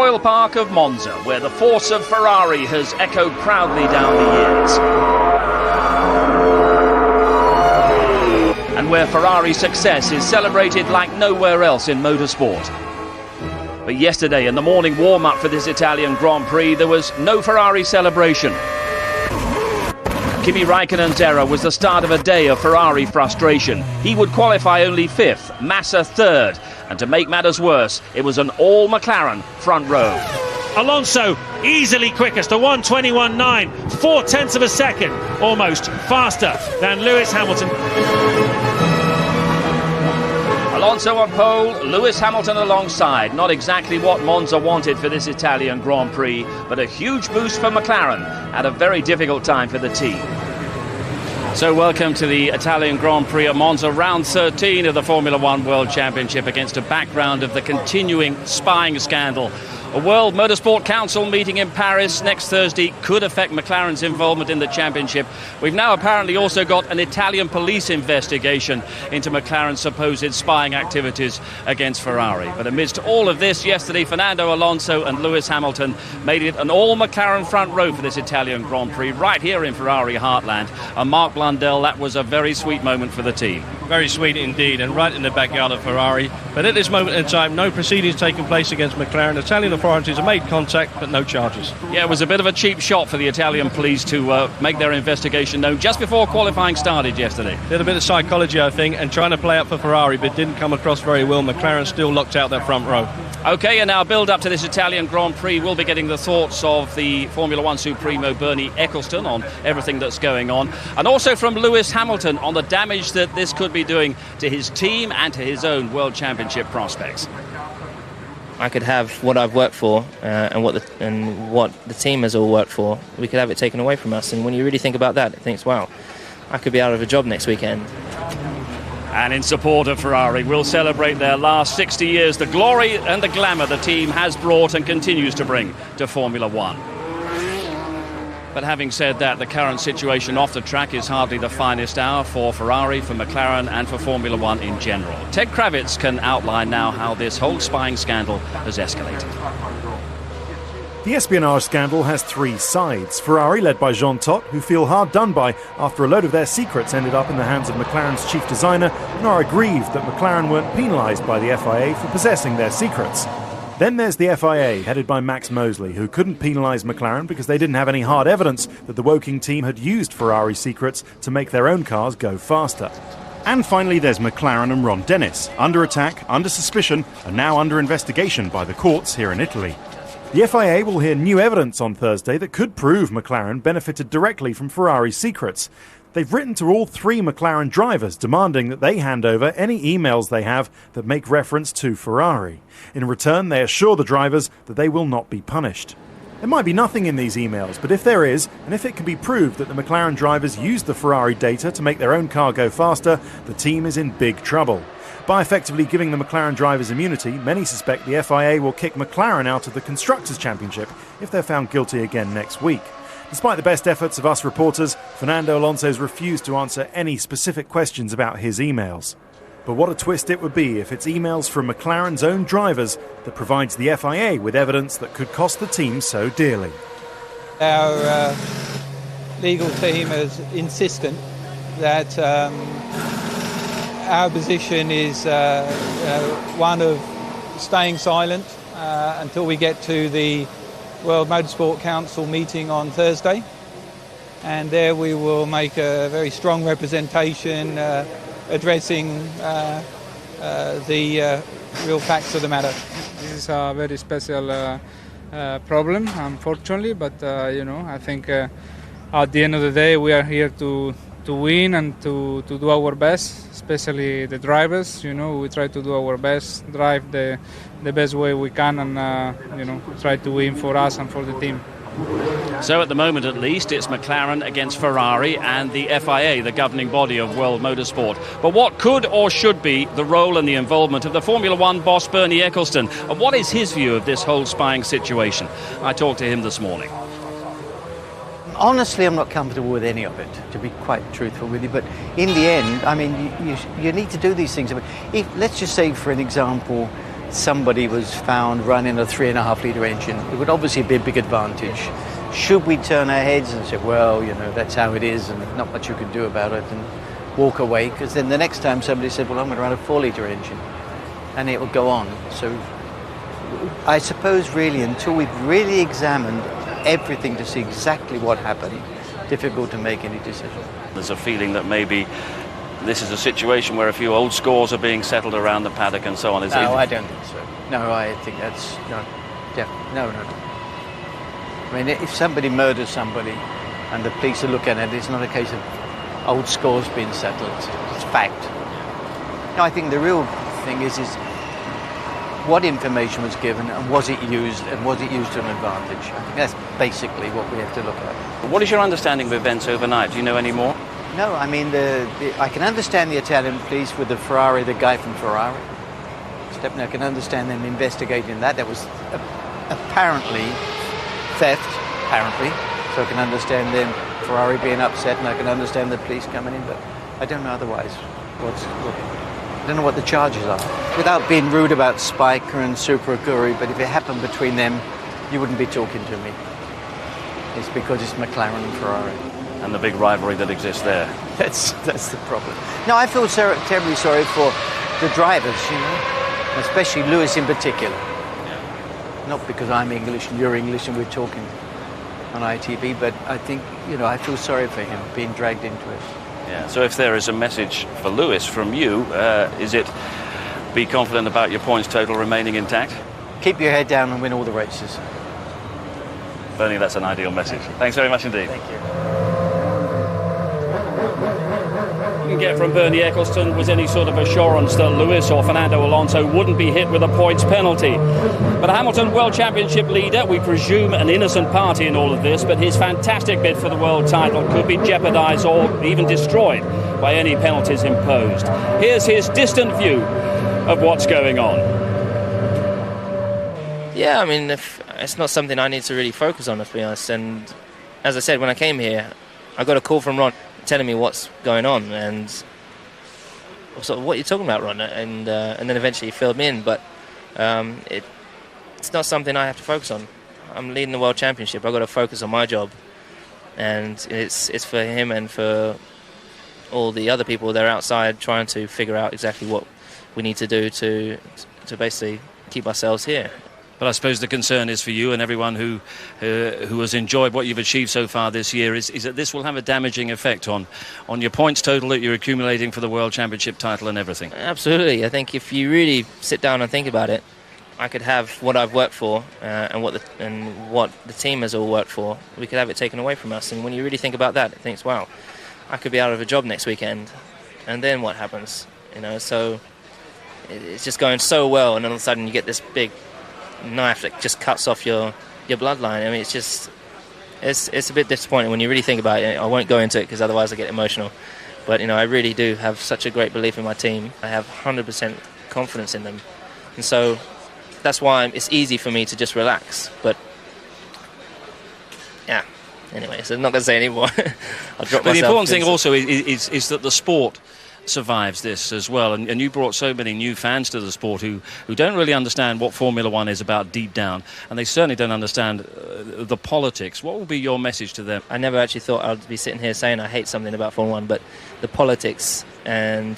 royal park of Monza, where the force of Ferrari has echoed proudly down the years. And where Ferrari's success is celebrated like nowhere else in motorsport. But yesterday, in the morning warm-up for this Italian Grand Prix, there was no Ferrari celebration. Kimi Raikkonen's error was the start of a day of Ferrari frustration. He would qualify only 5th, Massa 3rd, and to make matters worse, it was an all-McLaren front row. Alonso easily quickest, a 1:21.9, 0.4 of a second, almost faster than Lewis Hamilton. Alonso on pole, Lewis Hamilton alongside. Not exactly what Monza wanted for this Italian Grand Prix, but a huge boost for McLaren at a very difficult time for the team. So welcome to the Italian Grand Prix at Monza, round 13 of the Formula One World Championship, against a background of the continuing spying scandal. A World Motorsport Council meeting in Paris next Thursday could affect McLaren's involvement in the championship. We've now apparently also got an Italian police investigation into McLaren's supposed spying activities against Ferrari. But amidst all of this, yesterday Fernando Alonso and Lewis Hamilton made it an all-McLaren front row for this Italian Grand Prix right here in Ferrari heartland. And Mark Blundell, that was a very sweet moment for the team. Very sweet indeed, and right in the backyard of Ferrari. But at this moment in time, no proceedings taking place against McLaren. Italian authorities have made contact, but no charges. Yeah, it was a bit of a cheap shot for the Italian police to make their investigation known just before qualifying started yesterday. Did a bit of psychology, I think, and trying to play up for Ferrari, but didn't come across very well. McLaren still locked out that front row. OK, and now build up to this Italian Grand Prix. We'll be getting the thoughts of the Formula One Supremo Bernie Ecclestone on everything that's going on, and also from Lewis Hamilton on the damage that this could be doing to his team and to his own World Championship prospects. I could have what I've worked for and what the team has all worked for. We could have it taken away from us, and when you really think about that, it thinks, wow, I could be out of a job next weekend. And in support of Ferrari, we'll celebrate their last 60 years, the glory and the glamour the team has brought and continues to bring to Formula One. But having said that, the current situation off the track is hardly the finest hour for Ferrari, for McLaren and for Formula One in general. Ted Kravitz can outline now how this whole spying scandal has escalated. The espionage scandal has 3 sides. Ferrari, led by Jean Todt, who feel hard done by after a load of their secrets ended up in the hands of McLaren's chief designer, and are aggrieved that McLaren weren't penalised by the FIA for possessing their secrets. Then there's the FIA, headed by Max Mosley, who couldn't penalise McLaren because they didn't have any hard evidence that the Woking team had used Ferrari secrets to make their own cars go faster. And finally there's McLaren and Ron Dennis, under attack, under suspicion, and now under investigation by the courts here in Italy. The FIA will hear new evidence on Thursday that could prove McLaren benefited directly from Ferrari's secrets. They've written to all 3 McLaren drivers demanding that they hand over any emails they have that make reference to Ferrari. In return, they assure the drivers that they will not be punished. There might be nothing in these emails, but if there is, and if it can be proved that the McLaren drivers used the Ferrari data to make their own car go faster, the team is in big trouble. By effectively giving the McLaren drivers immunity, many suspect the FIA will kick McLaren out of the Constructors' Championship if they're found guilty again next week. Despite the best efforts of us reporters, Fernando Alonso's refused to answer any specific questions about his emails. But what a twist it would be if it's emails from McLaren's own drivers that provides the FIA with evidence that could cost the team so dearly. Our legal team is insistent that our position is one of staying silent until we get to the World Motorsport Council meeting on Thursday, and there we will make a very strong representation addressing the real facts of the matter. This is a very special problem, unfortunately, but I think at the end of the day we are here to win and to do our best, especially the drivers. We try to do our best, drive the best way we can, and try to win for us and for the team. So at the moment at least it's McLaren against Ferrari and the FIA, the governing body of world motorsport. But what could or should be the role and the involvement of the Formula One boss Bernie Ecclestone, and what is his view of this whole spying situation? I talked to him this morning. Honestly, I'm not comfortable with any of it, to be quite truthful with you. But in the end, I mean, you need to do these things. If, let's just say, for an example, somebody was found running a 3.5 litre engine, it would obviously be a big advantage. Should we turn our heads and say, well, you know, that's how it is and not much you can do about it, and walk away? Because then the next time somebody said, well, I'm going to run a 4 litre engine, and it will go on. So I suppose really until we've really examined everything to see exactly what happened, difficult to make any decision. There's a feeling that maybe this is a situation where a few old scores are being settled around the paddock and so on. No, I don't think so. No, I think that's no. No. I mean, if somebody murders somebody and the police are looking at it, it's not a case of old scores being settled. It's fact. No, I think the real thing is what information was given and was it used to an advantage. I think that's basically what we have to look at. What is your understanding of events overnight? Do you know any more? No, I mean, I can understand the Italian police with the Ferrari, the guy from Ferrari. I can understand them investigating that. That was apparently theft, apparently. So I can understand them, Ferrari being upset, and I can understand the police coming in, but I don't know otherwise. I don't know what the charges are. Without being rude about Spiker and Super Aguri, but if it happened between them, you wouldn't be talking to me. It's because it's McLaren and Ferrari. And the big rivalry that exists there. That's the problem. No, I feel terribly sorry for the drivers, you know, especially Lewis in particular. Not because I'm English and you're English and we're talking on ITV, but I think, you know, I feel sorry for him being dragged into it. Yeah. So if there is a message for Lewis from you, is it be confident about your points total remaining intact? Keep your head down and win all the races. Bernie, that's an ideal message. Thanks very much indeed. Thank you. Can get from Bernie Ecclestone was any sort of assurance that Lewis or Fernando Alonso wouldn't be hit with a points penalty. But Hamilton, World Championship leader, we presume an innocent party in all of this, but his fantastic bid for the world title could be jeopardised or even destroyed by any penalties imposed. Here's his distant view of what's going on. Yeah, I mean, it's not something I need to really focus on, to be honest. And as I said, when I came here, I got a call from Ron telling me what's going on, and sort of, what are you talking about, Ron? And then eventually he filled me in, but it's not something I have to focus on. I'm leading the World Championship. I've got to focus on my job, and it's for him and for all the other people that are outside trying to figure out exactly what we need to do to basically keep ourselves here. But I suppose the concern is for you and everyone who has enjoyed what you've achieved so far this year is that this will have a damaging effect on your points total that you're accumulating for the World Championship title and everything. Absolutely. I think if you really sit down and think about it, I could have what I've worked for and what the team has all worked for. We could have it taken away from us. And when you really think about that, it thinks, wow, I could be out of a job next weekend. And then what happens? You know, so it's just going so well, and all of a sudden you get this big knife that just cuts off your bloodline. I mean, it's a bit disappointing when you really think about it. I won't go into it because otherwise I get emotional. But, you know, I really do have such a great belief in my team. I have 100% confidence in them. And so that's why it's easy for me to just relax. But, yeah, anyway, so I'm not going to say any more. I'll drop myself. But the important thing also is that the sport survives this as well, and you brought so many new fans to the sport who don't really understand what Formula One is about deep down, and they certainly don't understand the politics. What will be your message to them? I never actually thought I'd be sitting here saying I hate something about Formula One, but the politics and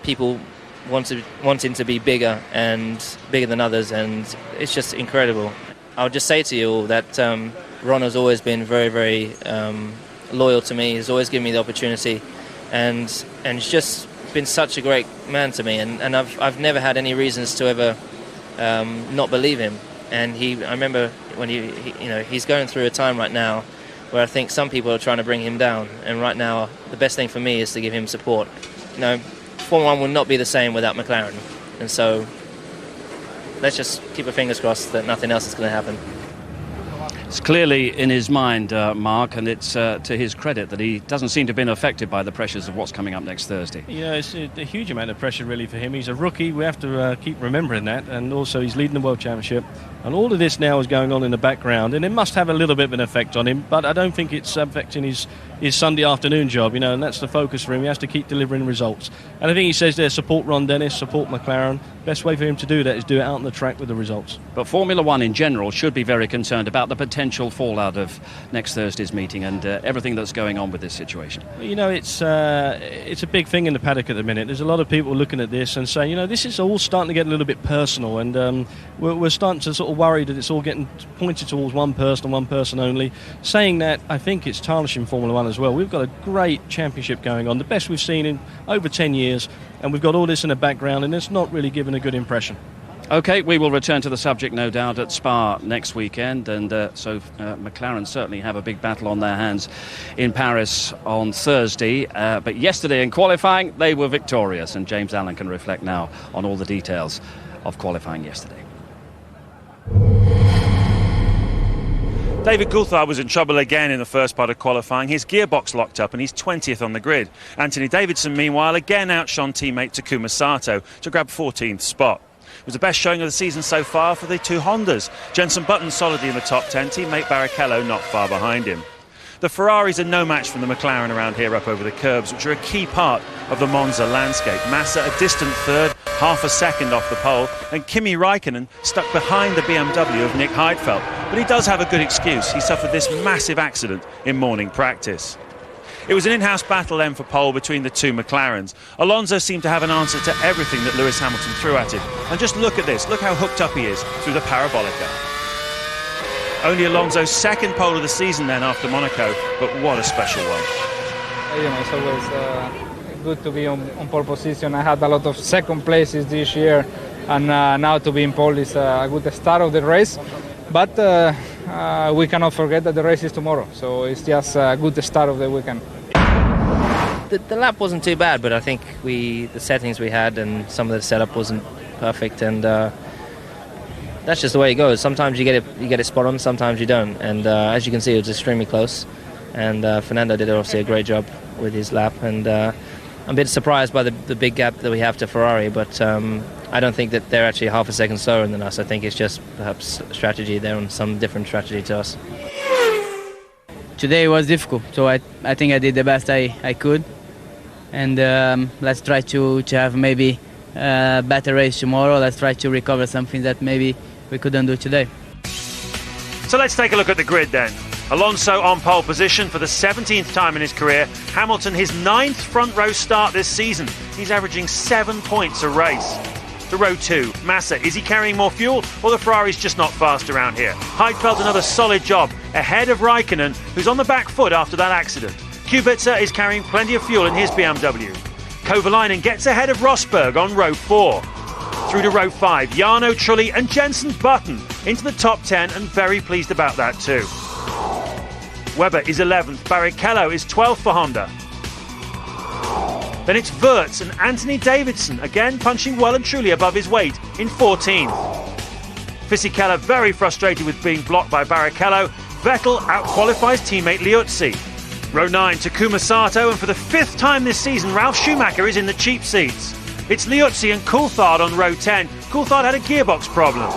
people wanting to be bigger than others, and it's just incredible. I'll just say to you all that Ron has always been very, very loyal to me. He's always given me the opportunity, and he's just been such a great man to me, and I've never had any reasons to ever not believe him. And I remember when he's going through a time right now where I think some people are trying to bring him down, and right now the best thing for me is to give him support. You know, Formula One will not be the same without McLaren, and so let's just keep our fingers crossed that nothing else is going to happen. It's clearly in his mind, Mark, and it's to his credit that he doesn't seem to have been affected by the pressures of what's coming up next Thursday. Yeah, it's a huge amount of pressure really for him. He's a rookie, we have to keep remembering that, and also he's leading the World Championship. And all of this now is going on in the background, and it must have a little bit of an effect on him, but I don't think it's affecting his Sunday afternoon job, and that's the focus for him. He has to keep delivering results. And I think he says there, support Ron Dennis, support McLaren. Best way for him to do that is do it out on the track with the results. But Formula One in general should be very concerned about the potential fallout of next Thursday's meeting and everything that's going on with this situation. It's a big thing in the paddock at the minute. There's a lot of people looking at this and saying, this is all starting to get a little bit personal, and we're starting to sort of worry that it's all getting pointed towards one person and one person only. Saying that, I think it's tarnishing Formula One as well. We've got a great championship going on, the best we've seen in over 10 years, and we've got all this in the background, and it's not really giving a good impression. OK, we will return to the subject, no doubt, at Spa next weekend, and so McLaren certainly have a big battle on their hands in Paris on Thursday. But yesterday in qualifying, they were victorious, and James Allen can reflect now on all the details of qualifying yesterday. David Coulthard was in trouble again in the first part of qualifying. His gearbox locked up and he's 20th on the grid. Anthony Davidson, meanwhile, again outshone teammate Takuma Sato to grab 14th spot. It was the best showing of the season so far for the two Hondas. Jenson Button solidly in the top 10, teammate Barrichello not far behind him. The Ferraris are no match from the McLaren around here up over the curbs, which are a key part of the Monza landscape. Massa a distant third, half a second off the pole, and Kimi Raikkonen stuck behind the BMW of Nick Heidfeld. But he does have a good excuse. He suffered this massive accident in morning practice. It was an in-house battle then for pole between the two McLarens. Alonso seemed to have an answer to everything that Lewis Hamilton threw at him. And just look at this. Look how hooked up he is through the parabolica. Only Alonso's second pole of the season then after Monaco, but what a special one. It's always good to be on pole position. I had a lot of second places this year, and now to be in pole is a good start of the race. But we cannot forget that the race is tomorrow, so it's just a good start of the weekend. The lap wasn't too bad, but I think the settings we had and some of the setup wasn't perfect, and that's just the way it goes. Sometimes you get it spot on, sometimes you don't. And as you can see, it was extremely close. And Fernando did obviously a great job with his lap. And I'm a bit surprised by the big gap that we have to Ferrari, but I don't think that they're actually half a second slower than us. I think it's just perhaps strategy. They're on some different strategy to us. Today was difficult, so I think I did the best I could. And let's try to have maybe a better race tomorrow. Let's try to recover something that maybe we couldn't do today. So let's take a look at the grid then. Alonso on pole position for the 17th time in his career. Hamilton his 9th front row start this season. He's averaging 7 points a race. To row 2, Massa, is he carrying more fuel or the Ferrari's just not fast around here? Heidfeld another solid job ahead of Raikkonen, who's on the back foot after that accident. Kubica is carrying plenty of fuel in his BMW. Kovalainen gets ahead of Rosberg on row 4. Through to row 5, Jarno Trulli and Jenson Button into the top 10, and very pleased about that too. Webber is 11th, Barrichello is 12th for Honda. Then it's Wirtz and Anthony Davidson, again punching well and truly above his weight, in 14th. Fisichella very frustrated with being blocked by Barrichello. Vettel outqualifies teammate Liuzzi. Row 9, Takuma Sato, and for the 5th time this season, Ralf Schumacher is in the cheap seats. It's Liuzzi and Coulthard on row 10. Coulthard had a gearbox problem.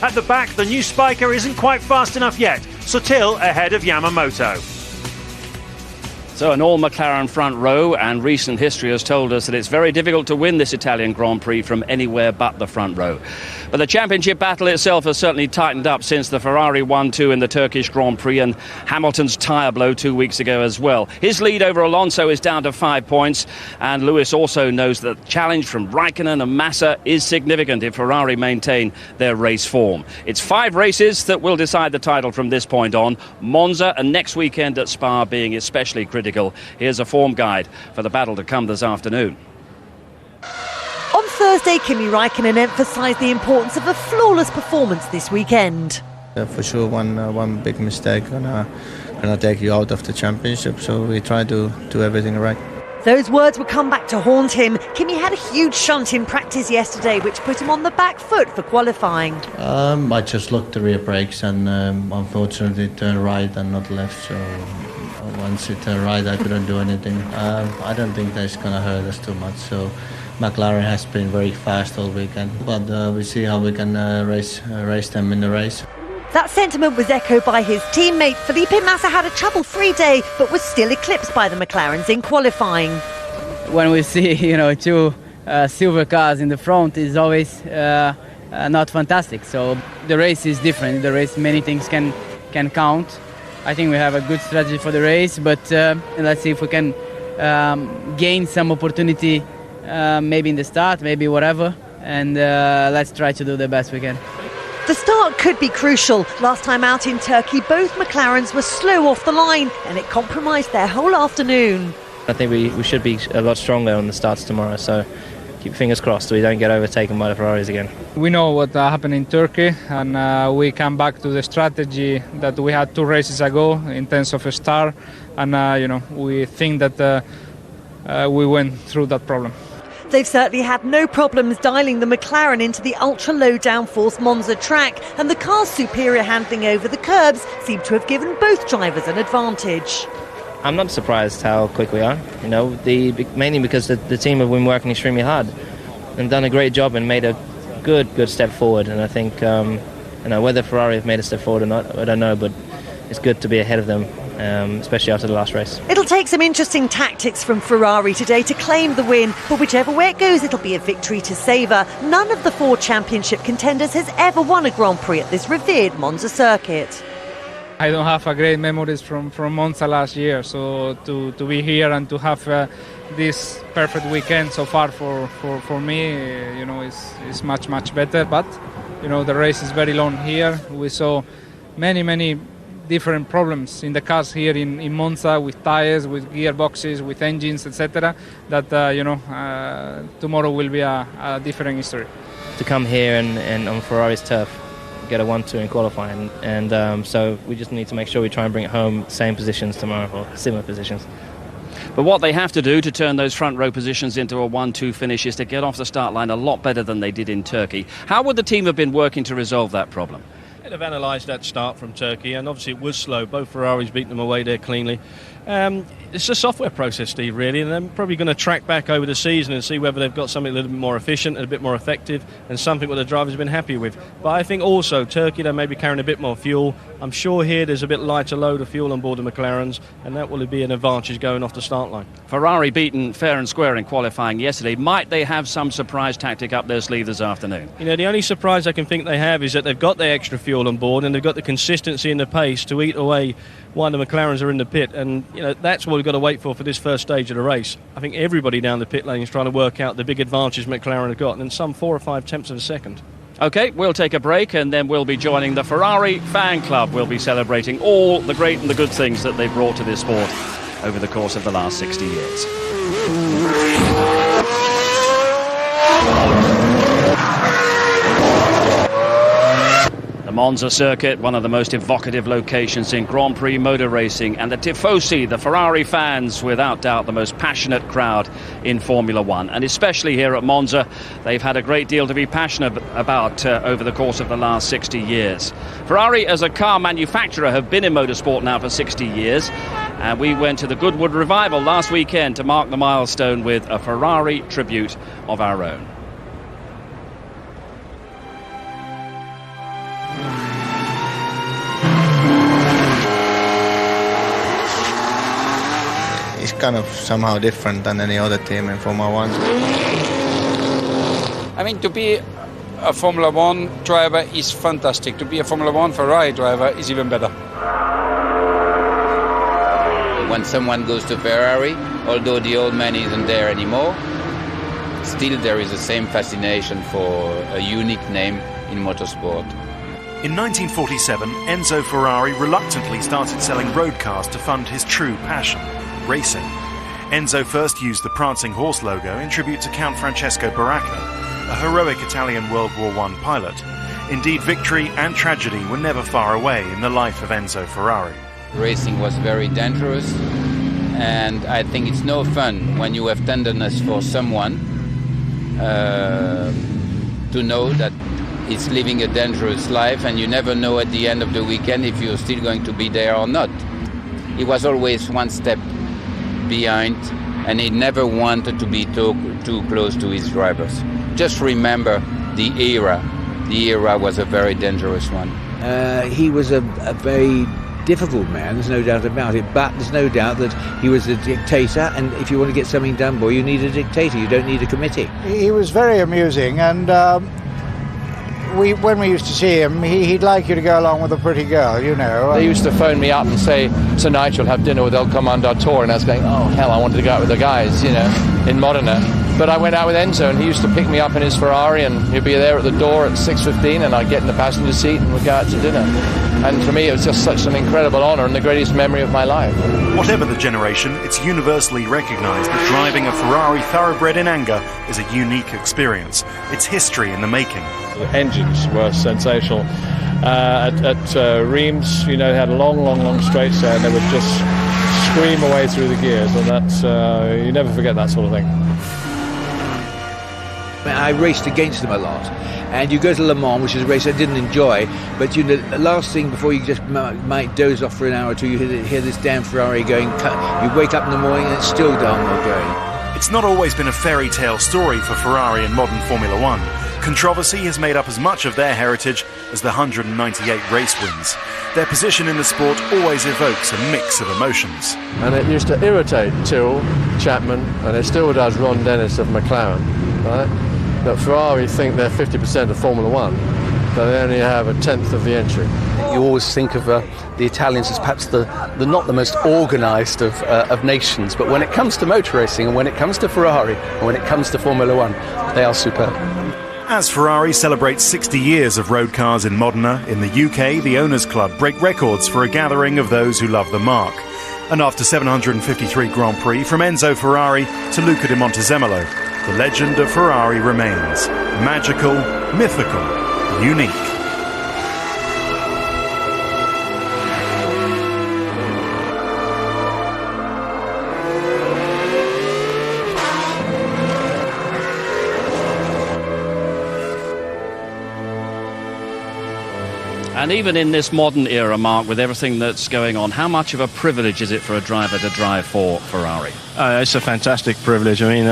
At the back, the new spiker isn't quite fast enough yet. Sutil ahead of Yamamoto. So an all-McLaren front row, and recent history has told us that it's very difficult to win this Italian Grand Prix from anywhere but the front row. But the championship battle itself has certainly tightened up since the Ferrari 1-2 in the Turkish Grand Prix and Hamilton's tyre blow 2 weeks ago as well. His lead over Alonso is down to 5 points, and Lewis also knows that the challenge from Raikkonen and Massa is significant if Ferrari maintain their race form. It's 5 races that will decide the title from this point on, Monza and next weekend at Spa being especially critical. Here's a form guide for the battle to come this afternoon. On Thursday, Kimi Raikkonen emphasised the importance of a flawless performance this weekend. For sure, one big mistake gonna take you out of the championship. So we try to do everything right. Those words would come back to haunt him. Kimi had a huge shunt in practice yesterday, which put him on the back foot for qualifying. I just looked the rear brakes and unfortunately it turned right and not left. So once it turned right, I couldn't do anything. I don't think that's going to hurt us too much. So McLaren has been very fast all weekend, but we see how we can race them in the race. That sentiment was echoed by his teammate. Felipe Massa had a trouble-free day, but was still eclipsed by the McLarens in qualifying. When we see, two silver cars in the front, is always not fantastic. So the race is different. The race, many things can count. I think we have a good strategy for the race, but let's see if we can gain some opportunity, maybe in the start, maybe whatever, and let's try to do the best we can. The start could be crucial. Last time out in Turkey, both McLarens were slow off the line, and it compromised their whole afternoon. I think we should be a lot stronger on the starts tomorrow, so keep fingers crossed we don't get overtaken by the Ferraris again. We know what happened in Turkey, and we come back to the strategy that we had 2 races ago in terms of a start, and we think that we went through that problem. They've certainly had no problems dialing the McLaren into the ultra-low downforce Monza track, and the car's superior handling over the curbs seemed to have given both drivers an advantage. I'm not surprised how quick we are, mainly because the team have been working extremely hard and done a great job and made a good step forward. And I think whether Ferrari have made a step forward or not, I don't know, but it's good to be ahead of them, especially after the last race. It'll take some interesting tactics from Ferrari today to claim the win, but whichever way it goes, it'll be a victory to savour. None of the 4 championship contenders has ever won a Grand Prix at this revered Monza circuit. I don't have great memories from Monza last year, so to be here and to have this perfect weekend so far for me, is much better. But the race is very long here. We saw many different problems in the cars here in Monza, with tires, with gearboxes, with engines, etc. That tomorrow will be a different history. To come here and on Ferrari's turf, get a 1-2 in qualifying, and so we just need to make sure we try and bring it home same positions tomorrow, or similar positions. But what they have to do to turn those front row positions into a 1-2 finish is to get off the start line a lot better than they did in Turkey. How would the team have been working to resolve that problem? They've analysed that start from Turkey, and obviously it was slow. Both Ferraris beat them away there cleanly. It's a software process, Steve, really, and they're probably going to track back over the season and see whether they've got something a little bit more efficient and a bit more effective, and something what the drivers have been happy with. But I think also Turkey, they may be carrying a bit more fuel. I'm sure here there's a bit lighter load of fuel on board the McLarens, and that will be an advantage going off the start line. Ferrari beaten fair and square in qualifying yesterday. Might they have some surprise tactic up their sleeve this afternoon? The only surprise I can think they have is that they've got their extra fuel on board, and they've got the consistency and the pace to eat away while the McLarens are in the pit, and that's what we've got to wait for this first stage of the race. I think everybody down the pit lane is trying to work out the big advantage McLaren have got, and some 4 or 5 tenths of a second. OK, we'll take a break, and then we'll be joining the Ferrari fan club. We'll be celebrating all the great and the good things that they've brought to this sport over the course of the last 60 years. The Monza circuit, one of the most evocative locations in Grand Prix motor racing, and the Tifosi, the Ferrari fans, without doubt the most passionate crowd in Formula One, and especially here at Monza. They've had a great deal to be passionate about over the course of the last 60 years. Ferrari as a car manufacturer have been in motorsport now for 60 years, and we went to the Goodwood Revival last weekend to mark the milestone with a Ferrari tribute of our own. It's kind of somehow different than any other team in Formula One. I mean, to be a Formula One driver is fantastic. To be a Formula One Ferrari driver is even better. When someone goes to Ferrari, although the old man isn't there anymore, still there is the same fascination for a unique name in motorsport. In 1947, Enzo Ferrari reluctantly started selling road cars to fund his true passion, racing. Enzo first used the prancing horse logo in tribute to Count Francesco Baracca, a heroic Italian World War I pilot. Indeed, victory and tragedy were never far away in the life of Enzo Ferrari. Racing was very dangerous, and I think it's no fun when you have tenderness for someone to know that it's living a dangerous life, and you never know at the end of the weekend if you're still going to be there or not. He was always one step behind, and he never wanted to be too close to his drivers. Just remember the era. The era was a very dangerous one. He was a very difficult man, there's no doubt about it, but there's no doubt that he was a dictator, and if you want to get something done, boy, you need a dictator, you don't need a committee. He was very amusing, and when we used to see him, he'd like you to go along with a pretty girl, you know. They used to phone me up and say, tonight you'll have dinner with El Comandador, and I was going, oh hell, I wanted to go out with the guys, you know, in Modena. But I went out with Enzo, and he used to pick me up in his Ferrari, and he'd be there at the door at 6:15, and I'd get in the passenger seat and we'd go out to dinner. And for me, it was just such an incredible honour and the greatest memory of my life. Whatever the generation, it's universally recognised that driving a Ferrari thoroughbred in anger is a unique experience. It's history in the making. The engines were sensational. At Reims, you know, they had long straights there, and they would just scream away through the gears, and that's you never forget that sort of thing. I raced against them a lot, and you go to Le Mans, which is a race I didn't enjoy, but you know, the last thing before you just might doze off for an hour or two, you hear this damn Ferrari going, you wake up in the morning and it's still darn well going. It's not always been a fairy tale story for Ferrari in modern Formula One. Controversy has made up as much of their heritage as the 198 race wins. Their position in the sport always evokes a mix of emotions. And it used to irritate Tyrrell, Chapman, and it still does Ron Dennis of McLaren, right? That Ferrari think they're 50% of Formula One, but they only have a tenth of the entry. You always think of the Italians as perhaps the not the most organised of nations, but when it comes to motor racing, and when it comes to Ferrari, and when it comes to Formula One, they are superb. As Ferrari celebrates 60 years of road cars in Modena, in the UK, the Owners' Club break records for a gathering of those who love the mark. And after 753 Grand Prix, from Enzo Ferrari to Luca di Montezemolo, the legend of Ferrari remains magical, mythical, unique. And even in this modern era, Mark, with everything that's going on, how much of a privilege is it for a driver to drive for Ferrari? It's a fantastic privilege. I mean,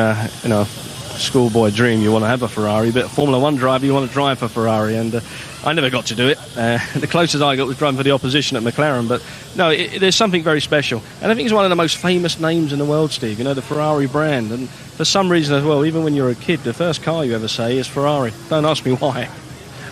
you know, schoolboy dream, you want to have a Ferrari, but Formula One driver, you want to drive for Ferrari, and I never got to do it. The closest I got was driving for the opposition at McLaren, but no, there's something very special. And I think it's one of the most famous names in the world, Steve, you know, the Ferrari brand. And for some reason as well, even when you're a kid, the first car you ever say is Ferrari. Don't ask me why.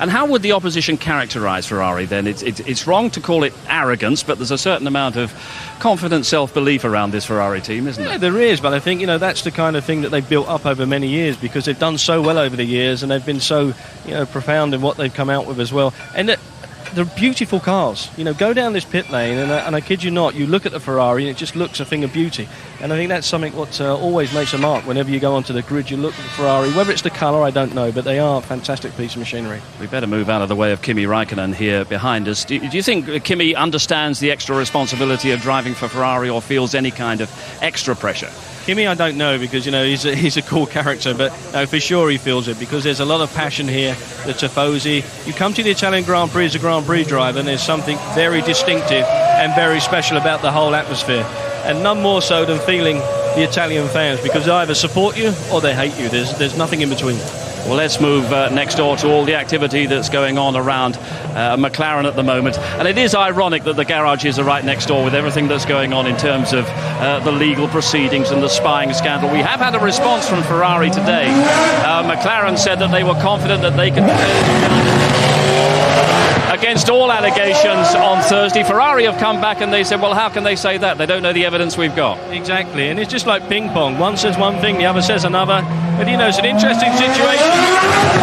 And how would the opposition characterise Ferrari then? It's wrong to call it arrogance, but there's a certain amount of confident self-belief around this Ferrari team, isn't there? Yeah, there is, but I think, you know, that's the kind of thing that they've built up over many years, because they've done so well over the years, and they've been so, you know, profound in what they've come out with as well. And they're beautiful cars. You know, go down this pit lane, and I kid you not, you look at the Ferrari and it just looks a thing of beauty. And I think that's something what always makes a mark. Whenever you go onto the grid, you look at the Ferrari. Whether it's the colour, I don't know, but they are a fantastic piece of machinery. We better move out of the way of Kimi Räikkönen here behind us. Do you think Kimi understands the extra responsibility of driving for Ferrari, or feels any kind of extra pressure? Kimi, I don't know, because, you know, he's a cool character, but no, for sure he feels it, because there's a lot of passion here. The Tifosi, you come to the Italian Grand Prix as a Grand Prix driver, and there's something very distinctive and very special about the whole atmosphere, and none more so than feeling the Italian fans, because they either support you or they hate you. There's nothing in between. Well, let's move next door to all the activity that's going on around McLaren at the moment. And it is ironic that the garages are right next door with everything that's going on in terms of the legal proceedings and the spying scandal. We have had a response from Ferrari today. McLaren said that they were confident that they could against all allegations on Thursday. Ferrari have come back and they said, well, how can they say that? They don't know the evidence we've got. Exactly, and it's just like ping pong. One says one thing, the other says another. But, you know, it's an interesting situation.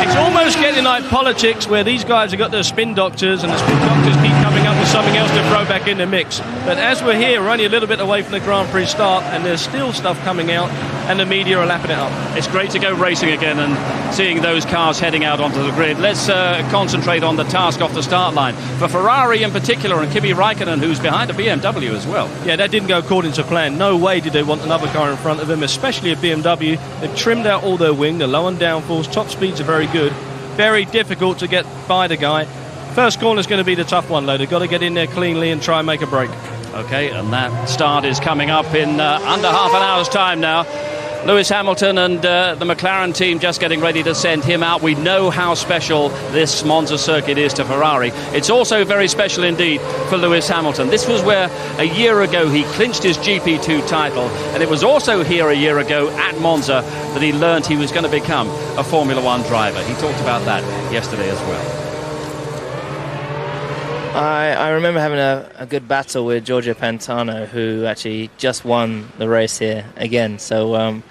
It's almost getting like politics, where these guys have got their spin doctors, and the spin doctors keep coming up with something else to throw back in the mix. But as we're here, we're only a little bit away from the Grand Prix start, and there's still stuff coming out, and the media are lapping it up. It's great to go racing again and seeing those cars heading out onto the grid. Let's concentrate on the task off the start start line for Ferrari in particular, and Kimi Raikkonen, who's behind a BMW as well. Yeah, that didn't go according to plan. No way did they want another car in front of them, especially a BMW. They've trimmed out all their wing, they're low on downforce, top speeds are very good. Very difficult to get by the guy. First corner is going to be the tough one, though. They've got to get in there cleanly and try and make a break. Okay, and that start is coming up in under half an hour's time now. Lewis Hamilton and the McLaren team just getting ready to send him out. We know how special this Monza circuit is to Ferrari. It's also very special indeed for Lewis Hamilton. This was where a year ago he clinched his GP2 title, and it was also here a year ago at Monza that he learned he was going to become a Formula One driver. He talked about that yesterday as well. I remember having a good battle with Giorgio Pantano, who actually just won the race here again. So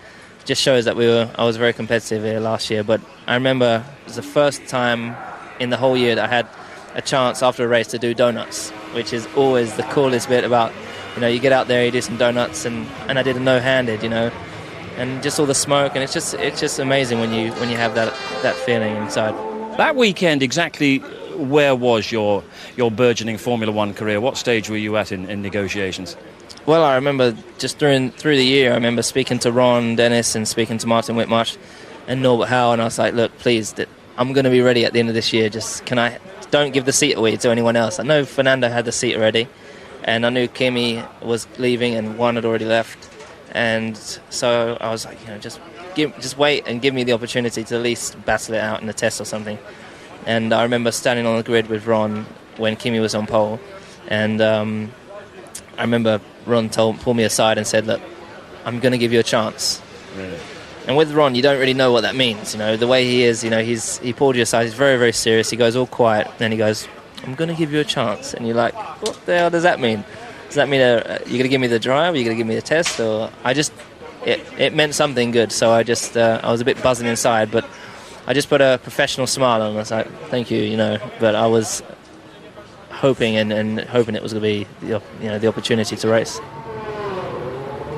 just shows that I was very competitive here last year. But I remember it was the first time in the whole year that I had a chance after a race to do donuts, which is always the coolest bit about, you get out there, you do some donuts, and I did a no-handed, and just all the smoke, and it's just amazing when you have that feeling inside. That weekend, exactly where was your burgeoning Formula One career? What stage were you at in negotiations? Well, I remember just through the year, I remember speaking to Ron Dennis and speaking to Martin Whitmarsh and Norbert Howe, and I was like, look, please, I'm going to be ready at the end of this year. Just don't give the seat away to anyone else. I know Fernando had the seat already, and I knew Kimi was leaving and Juan had already left, and so I was like, just wait and give me the opportunity to at least battle it out in a test or something. And I remember standing on the grid with Ron when Kimi was on pole, and I remember Ron pulled me aside and said, look, I'm going to give you a chance. Really? And with Ron, you don't really know what that means. The way he is, he pulled you aside, he's very, very serious, he goes all quiet, then he goes, I'm going to give you a chance. And you're like, what the hell does that mean? Does that mean you're going to give me the drive, are you going to give me the test? Or it meant something good, so I was a bit buzzing inside, but I just put a professional smile on. I was like, thank you, but I was hoping and hoping it was going to be the opportunity to race.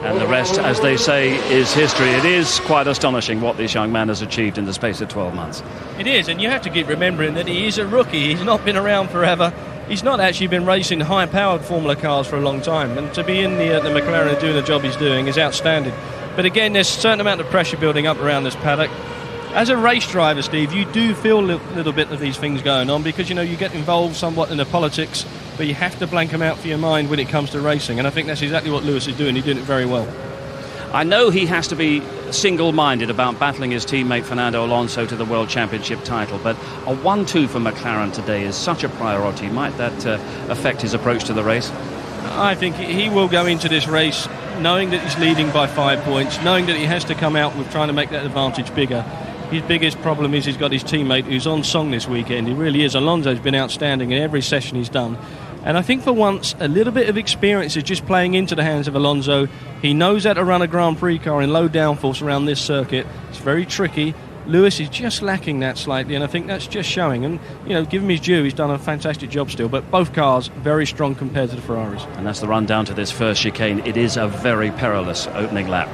And the rest, as they say, is history. It is quite astonishing what this young man has achieved in the space of 12 months. It is, and you have to keep remembering that he is a rookie. He's not been around forever. He's not actually been racing high-powered Formula cars for a long time, and to be in the McLaren doing the job he's doing is outstanding. But again, there's a certain amount of pressure building up around this paddock. As a race driver, Steve, you do feel a little bit of these things going on because, you get involved somewhat in the politics, but you have to blank them out for your mind when it comes to racing. And I think that's exactly what Lewis is doing. He's doing it very well. I know he has to be single-minded about battling his teammate Fernando Alonso to the World Championship title, but a 1-2 for McLaren today is such a priority. Might that affect his approach to the race? I think he will go into this race knowing that he's leading by 5 points, knowing that he has to come out with trying to make that advantage bigger. His biggest problem is he's got his teammate who's on song this weekend. He really is. Alonso's been outstanding in every session he's done. And I think for once, a little bit of experience is just playing into the hands of Alonso. He knows how to run a Grand Prix car in low downforce around this circuit. It's very tricky. Lewis is just lacking that slightly, and I think that's just showing. And, give him his due, he's done a fantastic job still. But both cars very strong compared to the Ferraris. And that's the run down to this first chicane. It is a very perilous opening lap.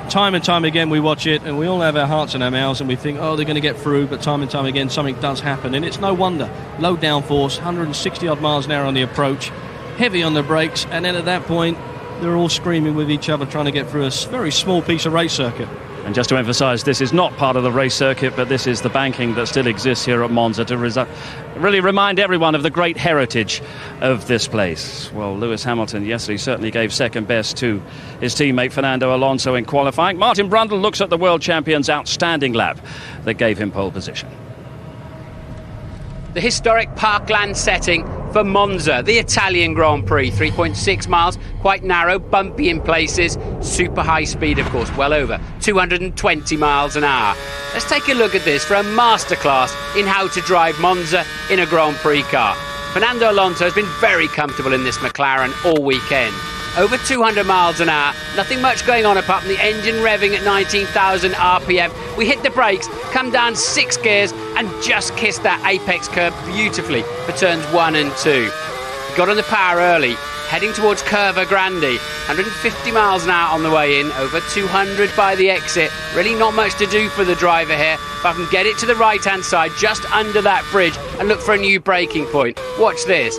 Time and time again we watch it and we all have our hearts in our mouths and we think, they're going to get through, but time and time again something does happen, and it's no wonder. Low downforce, 160 odd miles an hour on the approach, heavy on the brakes, and then at that point they're all screaming with each other trying to get through a very small piece of race circuit. And just to emphasise, this is not part of the race circuit, but this is the banking that still exists here at Monza to really remind everyone of the great heritage of this place. Well, Lewis Hamilton yesterday certainly gave second best to his teammate Fernando Alonso in qualifying. Martin Brundle looks at the world champion's outstanding lap that gave him pole position. The historic parkland setting for Monza, the Italian Grand Prix. 3.6 miles, quite narrow, bumpy in places, super high speed, of course, well over 220 miles an hour. Let's take a look at this for a masterclass in how to drive Monza in a Grand Prix car. Fernando Alonso has been very comfortable in this McLaren all weekend. Over 200 miles an hour, nothing much going on apart from the engine revving at 19,000 RPM. We hit the brakes, come down 6 gears and just kissed that apex curve beautifully for turns 1 and 2. Got on the power early, heading towards Curva Grande. 150 miles an hour on the way in, over 200 by the exit. Really not much to do for the driver here. If I can get it to the right-hand side, just under that bridge, and look for a new braking point. Watch this.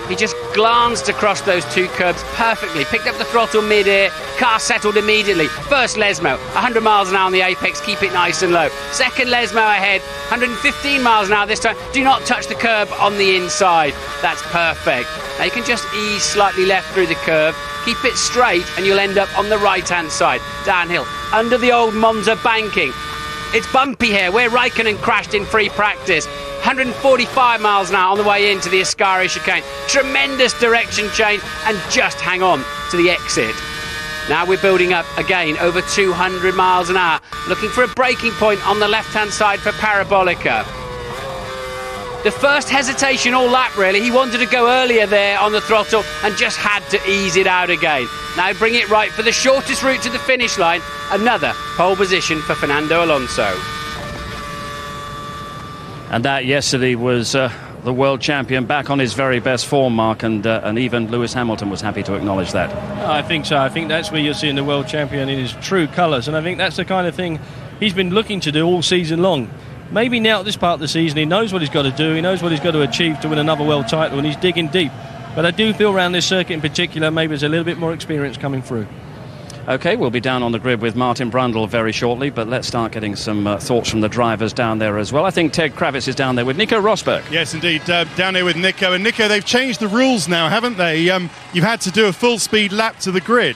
He just glanced across those two curbs perfectly, picked up the throttle mid-air, car settled immediately. First Lesmo, 100 miles an hour on the apex, keep it nice and low. Second Lesmo ahead, 115 miles an hour this time. Do not touch the curb on the inside. That's perfect. Now you can just ease slightly left through the curve, keep it straight, and you'll end up on the right-hand side. Downhill, under the old Monza banking. It's bumpy here, where Raikkonen crashed in free practice. 145 miles an hour on the way into the Ascari chicane. Tremendous direction change, and just hang on to the exit. Now we're building up again over 200 miles an hour, looking for a braking point on the left-hand side for Parabolica. The first hesitation all lap, really. He wanted to go earlier there on the throttle and just had to ease it out again. Now bring it right for the shortest route to the finish line. Another pole position for Fernando Alonso. And that yesterday was the world champion back on his very best form, Mark, and even Lewis Hamilton was happy to acknowledge that. I think so. I think that's where you're seeing the world champion in his true colours, and I think that's the kind of thing he's been looking to do all season long. Maybe now at this part of the season he knows what he's got to do, he knows what he's got to achieve to win another world title, and he's digging deep. But I do feel around this circuit in particular maybe there's a little bit more experience coming through. OK, we'll be down on the grid with Martin Brundle very shortly, but let's start getting some thoughts from the drivers down there as well. I think Ted Kravitz is down there with Nico Rosberg. Yes, indeed, down here with Nico. And Nico, they've changed the rules now, haven't they? You've had to do a full-speed lap to the grid.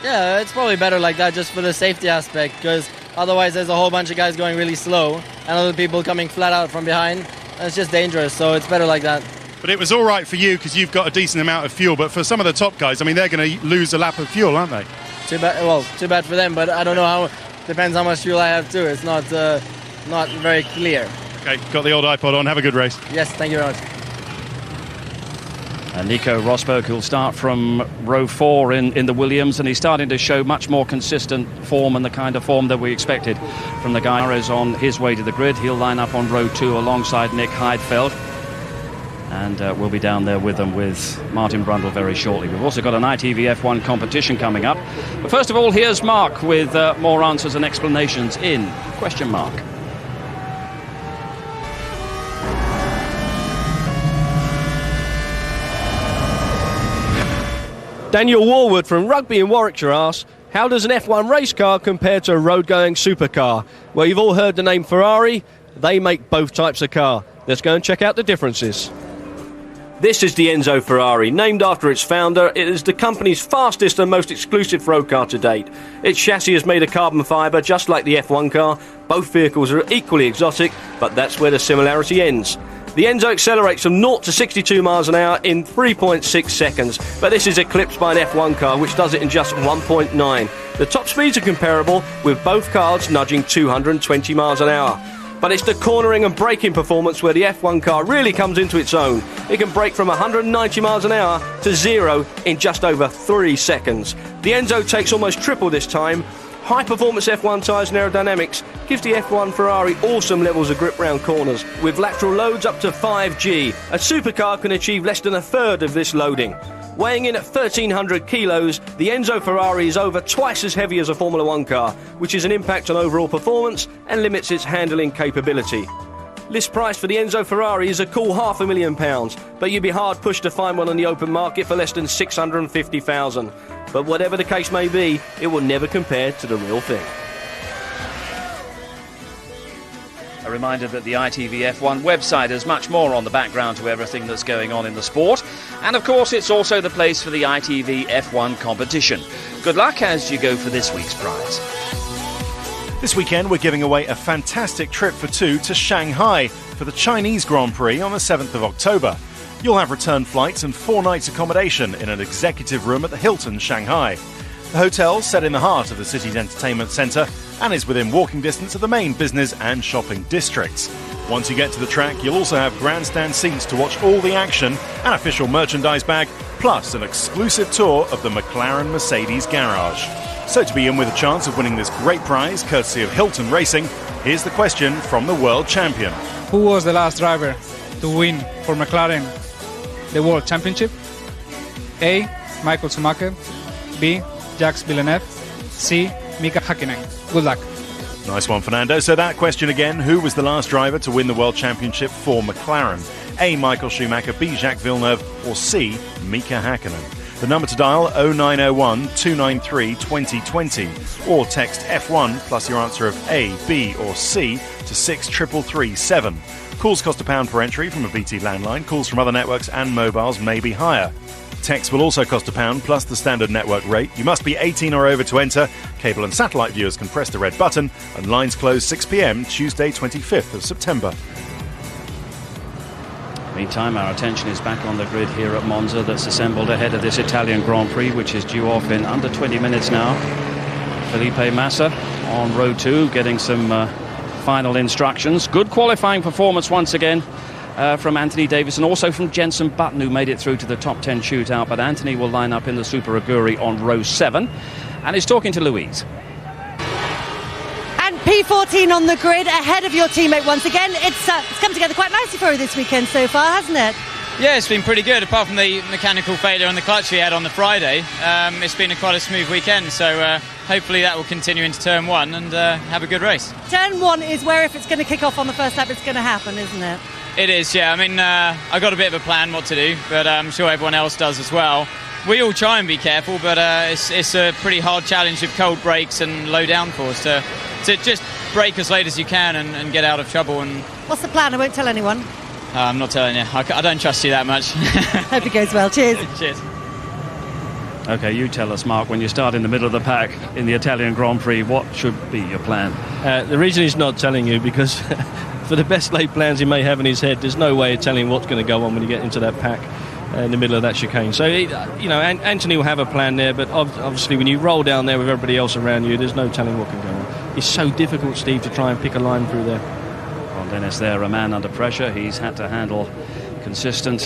Yeah, it's probably better like that just for the safety aspect, because otherwise there's a whole bunch of guys going really slow and other people coming flat out from behind. And it's just dangerous, so it's better like that. But it was all right for you because you've got a decent amount of fuel, but for some of the top guys, I mean, they're going to lose a lap of fuel, aren't they? Too bad for them, but I don't know how. Depends how much fuel I have too. It's not very clear. Okay, got the old iPod on. Have a good race. Yes, thank you very much. And Nico Rosberg will start from row 4 in the Williams, and he's starting to show much more consistent form and the kind of form that we expected from the guy who's on his way to the grid. He'll line up on row 2 alongside Nick Heidfeld. And we'll be down there with them with Martin Brundle very shortly. We've also got an ITV F1 competition coming up. But first of all, here's Mark with more answers and explanations in Question Mark. Daniel Warwood from Rugby in Warwickshire asks, how does an F1 race car compare to a road-going supercar? Well, you've all heard the name Ferrari. They make both types of car. Let's go and check out the differences. This is the Enzo Ferrari. Named after its founder, it is the company's fastest and most exclusive road car to date. Its chassis is made of carbon fibre, just like the F1 car. Both vehicles are equally exotic, but that's where the similarity ends. The Enzo accelerates from 0 to 62 miles an hour in 3.6 seconds, but this is eclipsed by an F1 car, which does it in just 1.9. The top speeds are comparable, with both cars nudging 220 miles an hour. But it's the cornering and braking performance where the F1 car really comes into its own. It can brake from 190 miles an hour to 0 in just over 3 seconds. The Enzo takes almost triple this time. High-performance F1 tyres and aerodynamics gives the F1 Ferrari awesome levels of grip round corners, with lateral loads up to 5G. A supercar can achieve less than a third of this loading. Weighing in at 1,300 kilos, the Enzo Ferrari is over twice as heavy as a Formula 1 car, which is an impact on overall performance and limits its handling capability. List price for the Enzo Ferrari is a cool £500,000, but you'd be hard pushed to find one on the open market for less than $650,000. But whatever the case may be, it will never compare to the real thing. A reminder that the ITV F1 website has much more on the background to everything that's going on in the sport. And of course, it's also the place for the ITV F1 competition. Good luck as you go for this week's prize. This weekend, we're giving away a fantastic trip for two to Shanghai for the Chinese Grand Prix on the 7th of October. You'll have return flights and 4 nights accommodation in an executive room at the Hilton Shanghai. The hotel's set in the heart of the city's entertainment centre and is within walking distance of the main business and shopping districts. Once you get to the track, you'll also have grandstand seats to watch all the action, an official merchandise bag, plus an exclusive tour of the McLaren Mercedes garage. So to be in with a chance of winning this great prize, courtesy of Hilton Racing, here's the question from the world champion. Who was the last driver to win for McLaren the World Championship? A. Michael Schumacher. B. Jacques Villeneuve. C. Mika Häkkinen. Good luck. Nice one, Fernando. So that question again, who was the last driver to win the World Championship for McLaren? A. Michael Schumacher, B. Jacques Villeneuve, or C. Mika Häkkinen? The number to dial 0901 293 2020 or text F1 plus your answer of A, B or C to 63337. Calls cost £1 per entry from a BT landline. Calls from other networks and mobiles may be higher. Text will also cost £1 plus the standard network rate. You must be 18 or over to enter. Cable and satellite viewers can press the red button, and lines close 6 p.m. Tuesday 25th of September. Meantime, our attention is back on the grid here at Monza that's assembled ahead of this Italian Grand Prix, which is due off in under 20 minutes now. Felipe Massa on row 2 getting some final instructions. Good qualifying performance once again from Anthony Davis and also from Jenson Button, who made it through to the top 10 shootout. But Anthony will line up in the Super Aguri on row 7 and is talking to Louise. P14 on the grid, ahead of your teammate once again. It's come together quite nicely for you this weekend so far, hasn't it? Yeah, it's been pretty good, apart from the mechanical failure on the clutch we had on the Friday. It's been quite a smooth weekend, so hopefully that will continue into turn 1 and have a good race. Turn 1 is where, if it's going to kick off on the first lap, it's going to happen, isn't it? It is, yeah. I mean, I got a bit of a plan what to do, but I'm sure everyone else does as well. We all try and be careful, but it's a pretty hard challenge with cold brakes and low downforce to just brake as late as you can and get out of trouble. And what's the plan? I won't tell anyone. I'm not telling you. I don't trust you that much. Hope it goes well. Cheers. Cheers. OK, you tell us, Mark, when you start in the middle of the pack in the Italian Grand Prix, what should be your plan? The reason he's not telling you, because for the best laid plans he may have in his head, there's no way of telling what's going to go on when you get into that pack in the middle of that chicane. So, Anthony will have a plan there, but obviously when you roll down there with everybody else around you, there's no telling what can go on. It's so difficult, Steve, to try and pick a line through there. Well, Dennis, there, a man under pressure. He's had to handle consistent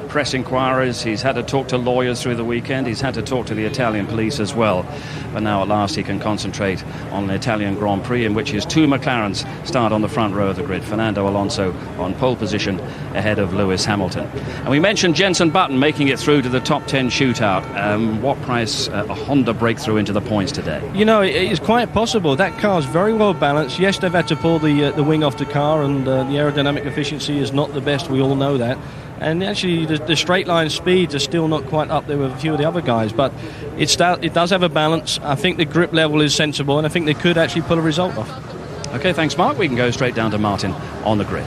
press inquiries. He's had to talk to lawyers through the weekend. He's had to talk to the Italian police as well. But now at last he can concentrate on the Italian Grand Prix, in which his 2 McLarens start on the front row of the grid. Fernando Alonso on pole position ahead of Lewis Hamilton. And we mentioned Jenson Button making it through to the top 10 shootout. What price a Honda breakthrough into the points today? It's quite possible. That car's very well balanced. Yes, they've had to pull the wing off the car, and the aerodynamic efficiency is not the best. We all know that. And actually, the straight line speeds are still not quite up there with a few of the other guys. But it does have a balance. I think the grip level is sensible, and I think they could actually pull a result off. OK, thanks, Mark. We can go straight down to Martin on the grid.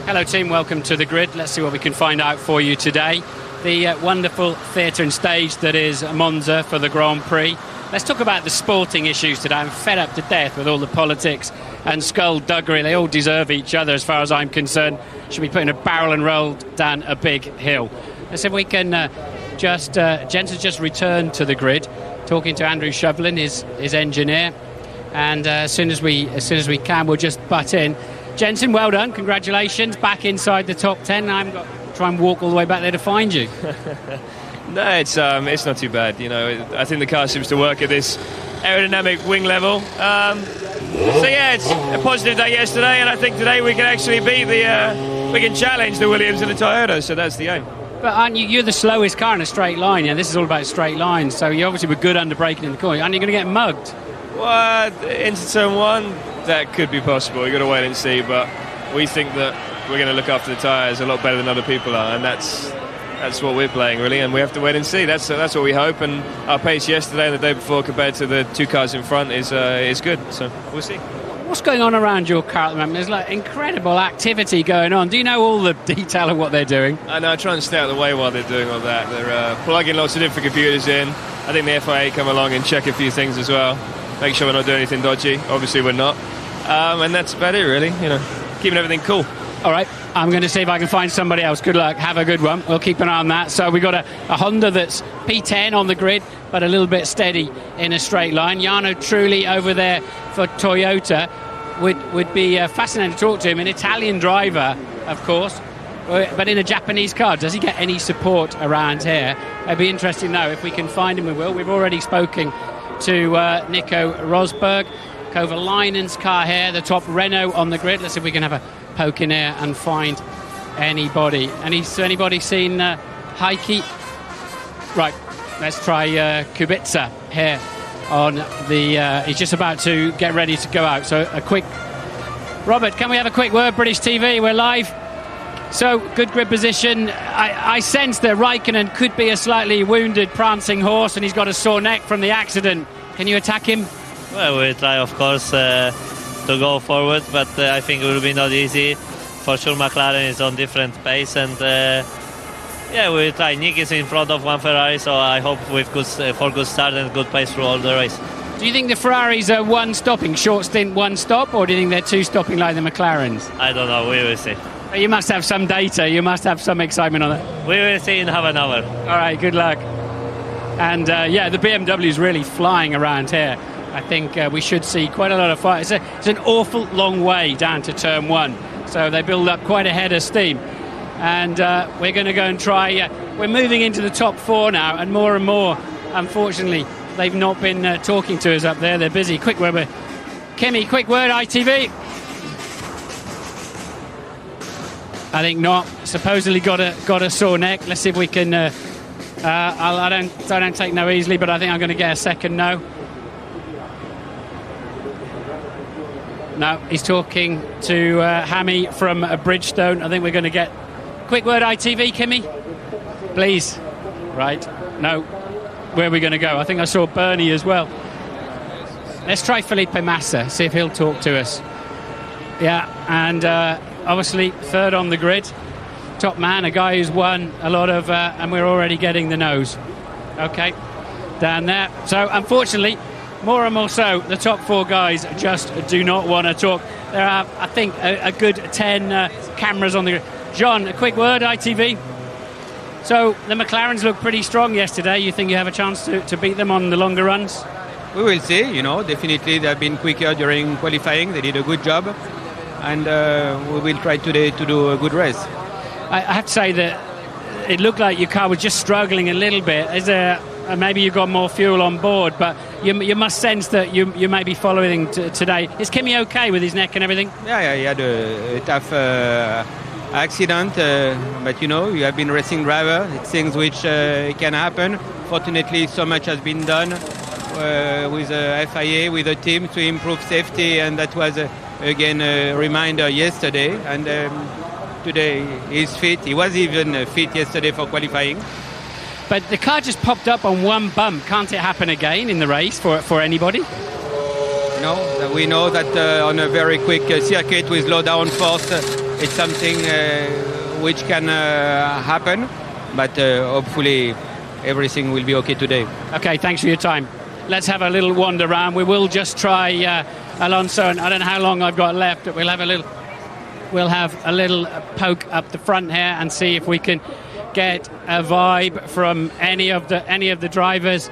Hello, team. Welcome to the grid. Let's see what we can find out for you today. The wonderful theatre and stage that is Monza for the Grand Prix. Let's talk about the sporting issues today. I'm fed up to death with all the politics and skullduggery. They all deserve each other as far as I'm concerned. Should be putting a barrel and rolled down a big hill. Let's see if we can Jens has just returned to the grid, talking to Andrew Shovlin, his engineer. And as soon as we can, we'll just butt in. Jensen, well done. Congratulations. Back inside the top 10. I haven't got to try and walk all the way back there to find you. No, it's not too bad. I think the car seems to work at this aerodynamic wing level. So yeah, it's a positive day yesterday, and I think today we can actually beat we can challenge the Williams and the Toyota. So that's the aim. But aren't you're the slowest car in a straight line? Yeah, this is all about straight lines. So you obviously were good under braking in the corner. Aren't you going to get mugged? Well, into turn 1, that could be possible. You've got to wait and see. But we think that we're going to look after the tyres a lot better than other people are, and that's what we're playing, really, and we have to wait and see. That's what we hope, and our pace yesterday and the day before compared to the 2 cars in front is good, so we'll see. What's going on around your car at the moment? There's like incredible activity going on. Do you know all the detail of what they're doing? I know, I try and stay out of the way while they're doing all that. They're plugging lots of different computers in. I think the FIA come along and check a few things as well, make sure we're not doing anything dodgy. Obviously we're not, and that's about it, really, keeping everything cool. All right, I'm going to see if I can find somebody else. Good luck, have a good one. We'll keep an eye on that. So we've got a Honda that's P10 on the grid, but a little bit steady in a straight line. Jarno Trulli over there for Toyota. Would be fascinating to talk to him. An Italian driver, of course, but in a Japanese car. Does he get any support around here? It'd be interesting, though. If we can find him, we will. We've already spoken to Nico Rosberg. Kovalainen's car here, the top Renault on the grid. Let's see if we can have a poke in here and find anybody. Anybody seen Heikki? Right, Let's try Kubica here on the... he's just about to get ready to go out. So a quick... Robert, can we have a quick word? British TV, we're live. So, good grid position. I sense that Raikkonen could be a slightly wounded prancing horse, and he's got a sore neck from the accident. Can you attack him? Well, we'll try, of course, to go forward, but I think it will be not easy. For sure, McLaren is on different pace, and yeah, we'll try. Nick is in front of one Ferrari, so I hope with good start and good pace through all the race. Do you think the Ferraris are one stopping, short stint, one stop, or do you think they're two stopping like the McLarens? I don't know, we will see. You must have some data, you must have some excitement on it. We will see in half an hour. All right, good luck. And yeah, the BMW is really flying around here. I think we should see quite a lot of fire. It's an awful long way down to turn one, so they build up quite a head of steam. And we're going to go and try. We're moving into the top four now, and more, unfortunately, they've not been talking to us up there. They're busy. Quick word, Kimi, quick word, ITV. I think not. Supposedly got a sore neck. Let's see if we can. I don't take no easily, but I think I'm going to get a second no. No, he's talking to Hammy from Bridgestone. I think we're going to get quick word ITV, Kimi, please. Right? No. Where are we going to go? I think I saw Bernie as well. Let's try Felipe Massa, see if he'll talk to us. Yeah, and obviously third on the grid. Top man, a guy who's won a lot of, and we're already getting the nose. Okay, down there. So unfortunately, more and more so, the top four guys just do not want to talk. There are, I think, a good 10 cameras on the grid. John, a quick word, ITV. So the McLarens looked pretty strong yesterday. You think you have a chance to beat them on the longer runs? We will see. Definitely they've been quicker during qualifying. They did a good job, and we will try today to do a good race. I have to say that it looked like your car was just struggling a little bit. Is there maybe you got more fuel on board, but you must sense that you may be following today. Is Kimi okay with his neck and everything? Yeah, he had a tough accident, but you have been racing driver. It's things which can happen. Fortunately, so much has been done with FIA, with the team to improve safety, and that was again a reminder yesterday. And today he's fit. He was even fit yesterday for qualifying. But the car just popped up on one bump. Can't it happen again in the race for anybody? No, we know that on a very quick circuit with low downforce, it's something which can happen. But hopefully everything will be okay today. Okay, thanks for your time. Let's have a little wander around. We will just try Alonso, and I don't know how long I've got left, but we'll have a little poke up the front here and see if we can get a vibe from any of the drivers.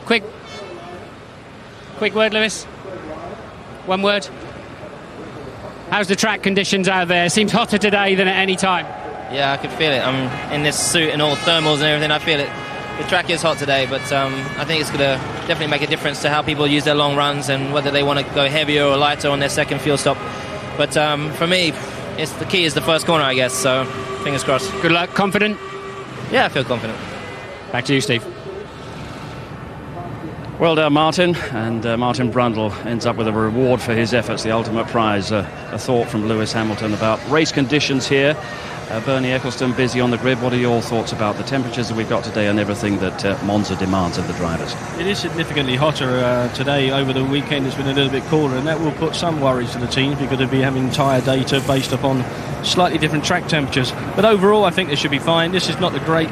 Quick word, Lewis. One word. How's the track conditions out there? It seems hotter today than at any time. Yeah, I can feel it. I'm in this suit and all thermals and everything. I feel it. The track is hot today, but I think it's going to definitely make a difference to how people use their long runs and whether they want to go heavier or lighter on their second fuel stop. But for me, the key is the first corner, I guess. So fingers crossed. Good luck. Confident? Yeah, I feel confident. Back to you, Steve. Well done, Martin. And Martin Brundle ends up with a reward for his efforts, the ultimate prize. A thought from Lewis Hamilton about race conditions here. Bernie Ecclestone busy on the grid. What are your thoughts about the temperatures that we've got today and everything that Monza demands of the drivers? It is significantly hotter today. Over the weekend it's been a little bit cooler, and that will put some worries to the teams because they'll be having tyre data based upon slightly different track temperatures. But overall I think they should be fine. This is not the great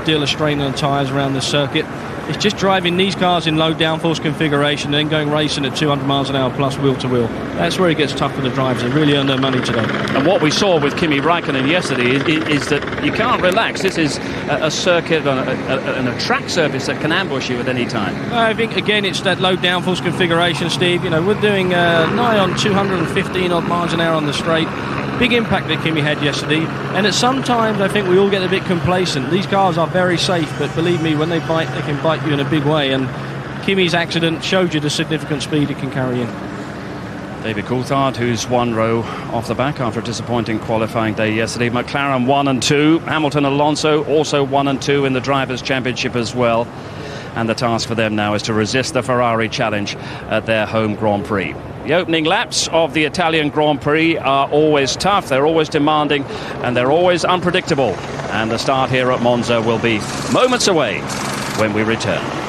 deal of strain on the tyres around the circuit. It's just driving these cars in low downforce configuration and then going racing at 200 miles an hour plus wheel to wheel. That's where it gets tough for the drivers. They really earn their money today. And what we saw with Kimi Raikkonen yesterday is that you can't relax. This is a circuit and a track surface that can ambush you at any time. I think again it's that low downforce configuration, Steve. We're doing nigh on 215 odd miles an hour on the straight. Big impact that Kimi had yesterday, and at some times I think we all get a bit complacent. These cars are very safe, but believe me, when they bite, they can bite you in a big way, and Kimi's accident showed you the significant speed it can carry in. David Coulthard, who's 1 row off the back after a disappointing qualifying day yesterday. McLaren 1 and 2. Hamilton, Alonso also 1 and 2 in the Drivers' Championship as well. And the task for them now is to resist the Ferrari challenge at their home Grand Prix. The opening laps of the Italian Grand Prix are always tough, they're always demanding, and they're always unpredictable. And the start here at Monza will be moments away when we return.